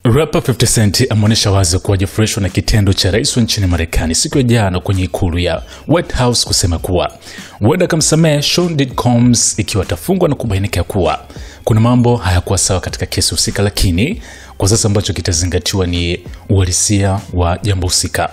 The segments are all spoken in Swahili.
Rapper 50 Cent ameonyesha wazi kuwa hajafurahishwa na kitendo cha rais wa nchini Marekani siku ya jana kwenye ikulu ya White House kusema kuwa huenda akamsamehe Sean Diddy Combs ikiwa atafungwa na kubainika kuwa kuna mambo hayakuwa sawa katika kesi husika, lakini kwa sasa ambacho kitazingatiwa ni uhalisia wa jambo husika.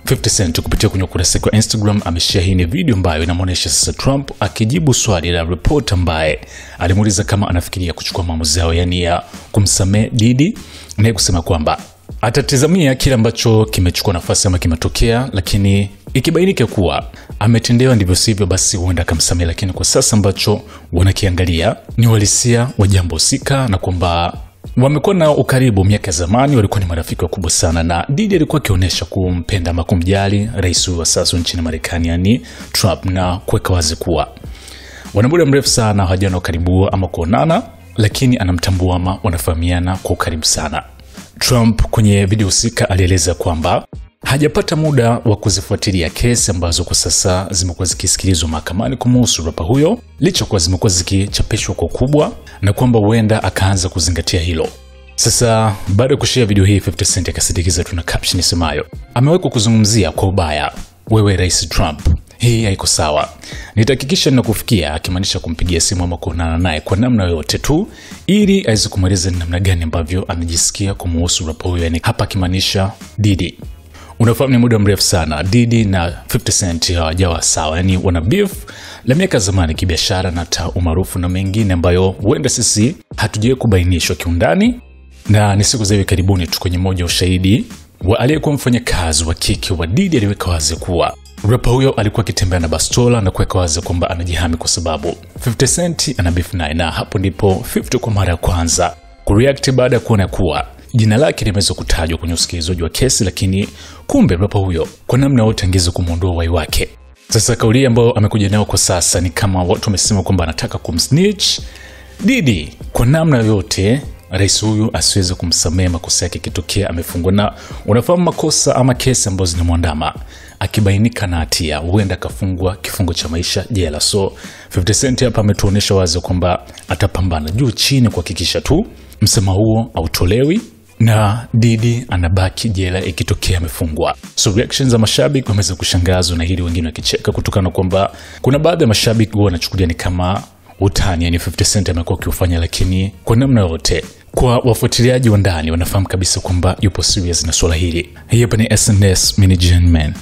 50 Cent kupitia kwenye ukurasa wa Instagram ameshare hii video ambayo inamuonyesha sasa Trump akijibu swali la reporter ambaye alimuuliza kama anafikiria kuchukua maamuzi yao, yani ya kumsamehe Diddy, na kusema kwamba atatazamia kile ambacho kimechukua nafasi ama kimetokea, lakini ikibainika kuwa ametendewa ndivyo sivyo, basi huenda akamsamehe. Lakini kwa sasa ambacho wanakiangalia ni uhalisia wa jambo husika, na kwamba wamekuwa na ukaribu miaka ya zamani, walikuwa ni marafiki wakubwa sana, na Diddy alikuwa akionyesha kumpenda ama kumjali rais wa sasa nchini Marekani, yani Trump, na kuweka wazi kuwa wana muda mrefu sana hawajana ukaribu ama kuonana, lakini anamtambua ama wanafahamiana kwa ukaribu sana. Trump kwenye video husika alieleza kwamba hajapata muda wa kuzifuatilia kesi ambazo kwa sasa zimekuwa zikisikilizwa mahakamani kumhusu rapa huyo, licha kwa zimekuwa zikichapishwa kwa kubwa, na kwamba huenda akaanza kuzingatia hilo. Sasa baada ya kushare video hii, 50 Cent akasindikiza tuna caption isemayo, amewekwa kuzungumzia kwa ubaya wewe Rais Trump, hii haiko sawa, nitahakikisha ninakufikia, akimaanisha kumpigia simu ama kuonana naye kwa namna yoyote tu ili aweze kumweleza namna gani ambavyo anajisikia kumhusu rapa huyo, yani hapa akimaanisha Diddy. Unafahamu ni muda mrefu sana Diddy na 50 Cent hawajawa sawa, yani wana beef la miaka zamani kibiashara na hata umaarufu na mengine ambayo huenda sisi hatujawahi kubainishwa kiundani, na ni siku za hivi karibuni tu kwenye moja ushahidi wa aliyekuwa mfanyakazi wa kike wa Diddy aliweka wazi kuwa rapa huyo alikuwa akitembea na bastola na kuweka wazi kwamba anajihami kwa sababu 50 Cent ana beef naye, na hapo ndipo 50 kwa mara ya kwanza kureact baada ya kuona kuwa jina lake limeweza kutajwa kwenye usikilizaji wa kesi, lakini kumbe rapa huyo kwa namna yote angeza kumuondoa wai wake. Sasa kauli ambayo amekuja nayo kwa sasa ni kama watu wamesema kwamba anataka kumsnitch Diddy kwa namna yote, rais huyu asiweze kumsamehe makosa yake kitokea amefungwa, na unafahamu makosa ama kesi ambazo zinamwandama akibainika na hatia huenda kafungwa kifungo cha maisha jela. So 50 Cent hapa ametuonesha wazi kwamba atapambana juu chini kuhakikisha tu msema huo autolewi na Diddy anabaki jela ikitokea amefungwa. So reactions za mashabiki wameweza kushangazwa na hili, wengine wakicheka kutokana kwamba kuna baadhi ya mashabiki wao wanachukulia ni kama utani, yani 50 Cent amekuwa akiufanya, lakini kwa namna yote kwa wafuatiliaji wa ndani wanafahamu kabisa kwamba yupo serious na swala hili. Hii hapa ni SNS Mini Gen Man.